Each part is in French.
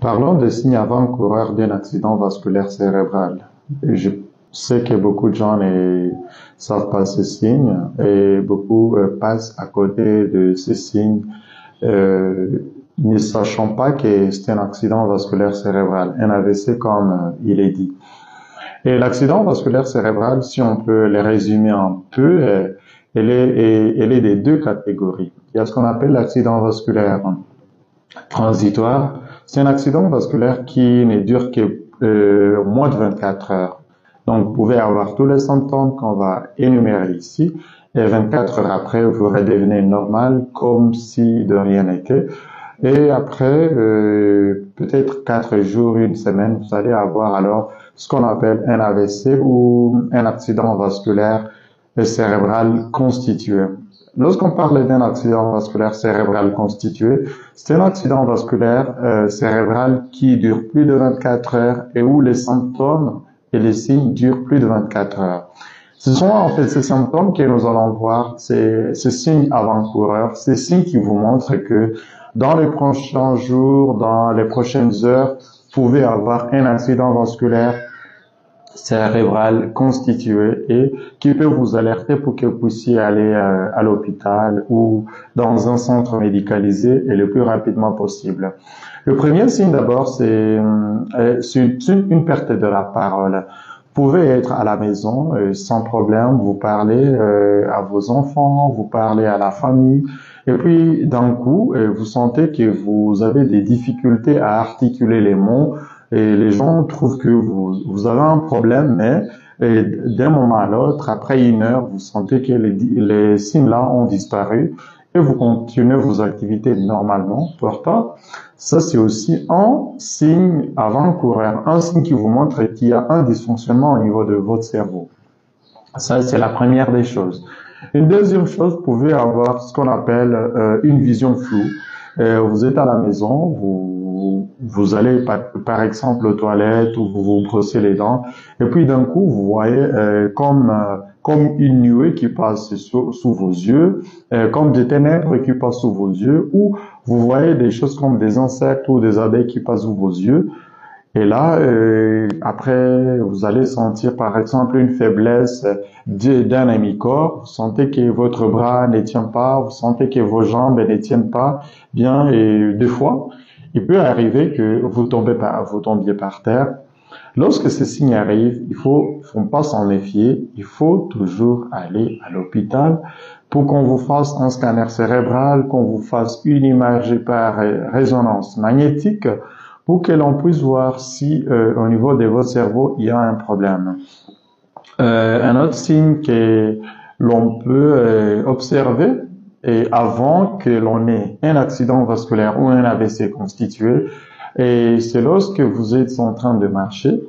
Parlons des signes avant-coureurs d'un accident vasculaire cérébral. Je sais que beaucoup de gens ne savent pas ces signes et beaucoup passent à côté de ces signes, euh, ne sachant pas que c'est un accident vasculaire cérébral, un AVC comme il est dit. Et l'accident vasculaire cérébral, si on peut le résumer un peu, elle est des deux catégories. Il y a ce qu'on appelle l'accident vasculaire transitoire. C'est un accident vasculaire qui ne dure que moins de 24 heures. Donc, vous pouvez avoir tous les symptômes qu'on va énumérer ici, et 24 heures après, vous redevenez normal, comme si de rien n'était. Et après, peut-être 4 jours, une semaine, vous allez avoir alors ce qu'on appelle un AVC ou un accident vasculaire cérébral constitué. Lorsqu'on parle d'un accident vasculaire cérébral constitué, c'est un accident vasculaire cérébral qui dure plus de 24 heures et où les symptômes et les signes durent plus de 24 heures. Ce sont en fait ces symptômes que nous allons voir, ces signes avant-coureurs, ces signes qui vous montrent que dans les prochains jours, dans les prochaines heures, vous pouvez avoir un accident vasculaire cérébral constitué et qui peut vous alerter pour que vous puissiez aller à l'hôpital ou dans un centre médicalisé et le plus rapidement possible. Le premier signe d'abord, c'est une perte de la parole. Vous pouvez être à la maison sans problème, vous parlez à vos enfants, vous parlez à la famille, et puis d'un coup, vous sentez que vous avez des difficultés à articuler les mots, et les gens trouvent que vous avez un problème, mais d'un moment à l'autre, après une heure, vous sentez que les signes-là ont disparu et vous continuez vos activités normalement. Pourtant, ça c'est aussi un signe avant-coureur, un signe qui vous montre qu'il y a un dysfonctionnement au niveau de votre cerveau. Ça, c'est la première des choses. Une deuxième chose, vous pouvez avoir ce qu'on appelle une vision floue. Vous êtes à la maison, vous allez par exemple aux toilettes ou vous vous brossez les dents, et puis d'un coup vous voyez comme une nuée qui passe sous vos yeux, comme des ténèbres qui passent sous vos yeux, ou vous voyez des choses comme des insectes ou des abeilles qui passent sous vos yeux. Et là, après, vous allez sentir par exemple une faiblesse d'un hémicorps, vous sentez que votre bras ne tient pas, vous sentez que vos jambes ne tiennent pas bien, et des fois, il peut arriver que vous tombiez par terre. Lorsque ces signes arrivent, faut pas s'en méfier, il faut toujours aller à l'hôpital pour qu'on vous fasse un scanner cérébral, qu'on vous fasse une image par résonance magnétique, pour que l'on puisse voir si au niveau de votre cerveau, il y a un problème. Un autre signe que l'on peut observer et avant que l'on ait un accident vasculaire ou un AVC constitué, et c'est lorsque vous êtes en train de marcher,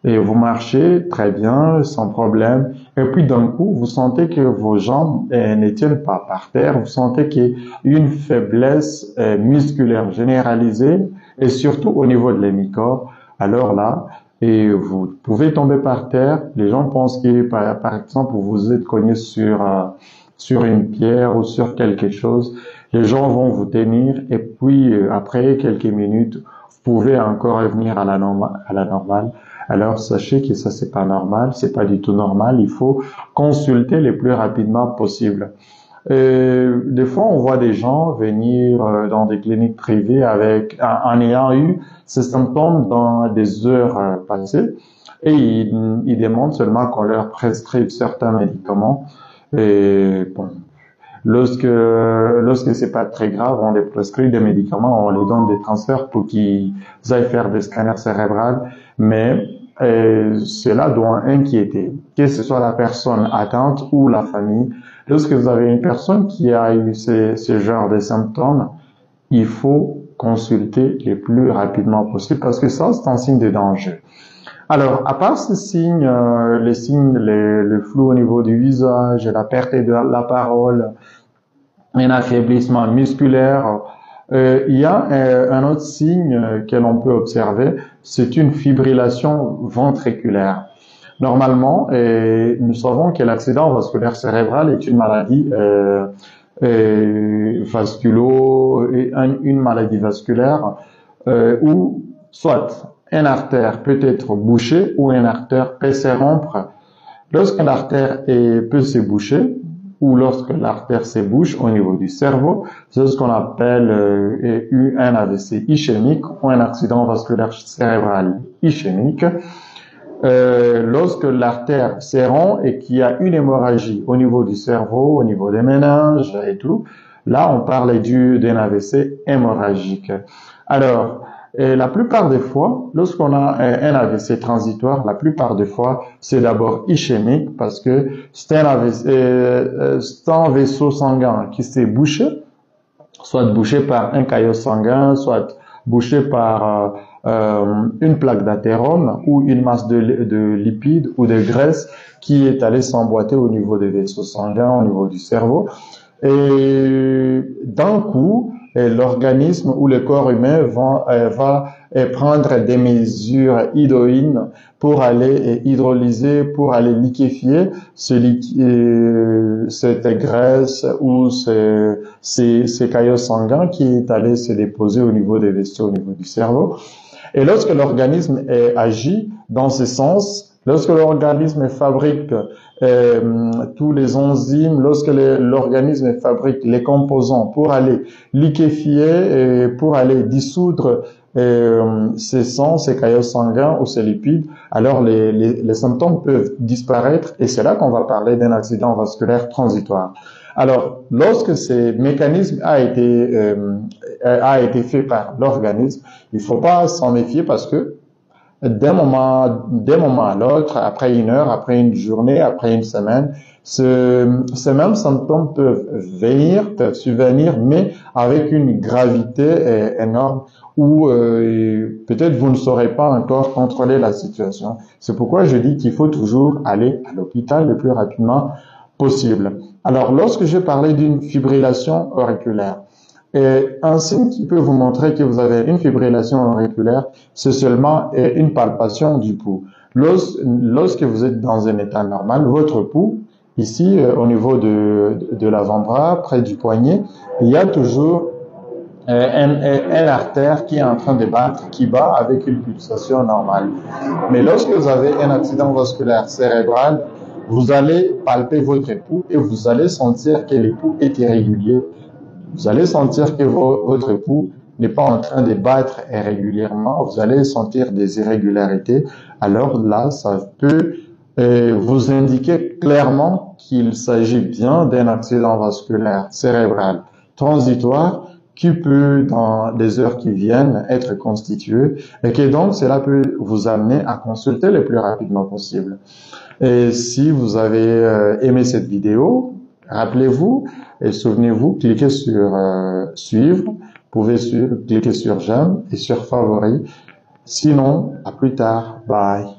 et vous marchez très bien, sans problème, et puis d'un coup, vous sentez que vos jambes ne tiennent pas par terre, vous sentez qu'il y a une faiblesse musculaire généralisée, et surtout au niveau de l'hémicorps. Alors là, et vous pouvez tomber par terre, les gens pensent que, par exemple, vous vous êtes cogné sur une pierre ou sur quelque chose, les gens vont vous tenir, et puis après quelques minutes, vous pouvez encore revenir à la normale. Alors sachez que ça c'est pas normal, c'est pas du tout normal. Il faut consulter le plus rapidement possible. Des fois, on voit des gens venir dans des cliniques privées en ayant eu ces symptômes dans des heures passées, et ils demandent seulement qu'on leur prescrive certains médicaments. Et bon, lorsque c'est pas très grave, on les prescrit des médicaments, on les donne des transferts pour qu'ils aillent faire des scanners cérébraux, mais cela doit inquiéter, que ce soit la personne atteinte ou la famille. Lorsque vous avez une personne qui a eu ce genre de symptômes, il faut consulter le plus rapidement possible parce que ça, c'est un signe de danger. Alors, à part ces signes, les signes, le flou au niveau du visage, la perte de la parole, un affaiblissement musculaire, il y a un autre signe que l'on peut observer, c'est une fibrillation ventriculaire. Normalement, nous savons que l'accident vasculaire cérébral est une maladie une maladie vasculaire où soit une artère peut être bouchée ou une artère peut se rompre. Lorsque l'artère peut se boucher ou lorsque l'artère se bouche au niveau du cerveau, c'est ce qu'on appelle un AVC ischémique ou un accident vasculaire cérébral ischémique. Lorsque l'artère se rompt et qu'il y a une hémorragie au niveau du cerveau, au niveau des méninges et tout, là on parle d'un AVC hémorragique. Alors, la plupart des fois, lorsqu'on a un AVC transitoire, la plupart des fois, c'est d'abord ischémique parce que c'est un vaisseau sanguin qui s'est bouché, soit bouché par un caillot sanguin, soit bouché par une plaque d'athérome ou une masse de lipides ou de graisse qui est allée s'emboîter au niveau des vaisseaux sanguins, au niveau du cerveau. Et d'un coup, l'organisme ou le corps humain va prendre des mesures idoines pour aller hydrolyser, pour aller liquéfier cette graisse ou ces caillots sanguins qui est allé se déposer au niveau des vaisseaux, au niveau du cerveau. Et lorsque l'organisme agit dans ce sens, lorsque l'organisme fabrique tous les enzymes, lorsque l'organisme fabrique les composants pour aller liquéfier et pour aller dissoudre ces sangs, ces caillots sanguins ou ces lipides, alors les symptômes peuvent disparaître et c'est là qu'on va parler d'un accident vasculaire transitoire. Alors, lorsque ce mécanisme a été fait par l'organisme, il ne faut pas s'en méfier parce que d'un moment à l'autre, après une heure, après une journée, après une semaine, ces mêmes symptômes peuvent survenir, mais avec une gravité énorme où peut-être vous ne saurez pas encore contrôler la situation. C'est pourquoi je dis qu'il faut toujours aller à l'hôpital le plus rapidement possible. Alors, lorsque je parlais d'une fibrillation auriculaire, un signe qui peut vous montrer que vous avez une fibrillation auriculaire, c'est seulement une palpation du pouls. Lorsque vous êtes dans un état normal, votre pouls, ici au niveau de l'avant-bras, près du poignet, il y a toujours une artère qui est en train de battre, qui bat avec une pulsation normale. Mais lorsque vous avez un accident vasculaire cérébral, vous allez palper votre pouls et vous allez sentir que le pouls est irrégulier. Vous allez sentir que votre pouls n'est pas en train de battre régulièrement. Vous allez sentir des irrégularités. Alors là, ça peut vous indiquer clairement qu'il s'agit bien d'un accident vasculaire cérébral transitoire qui peut, dans les heures qui viennent, être constitué et que donc cela peut vous amener à consulter le plus rapidement possible. Et si vous avez aimé cette vidéo, rappelez-vous et souvenez-vous, cliquez sur suivre, vous pouvez cliquer sur j'aime et sur favori. Sinon, à plus tard. Bye.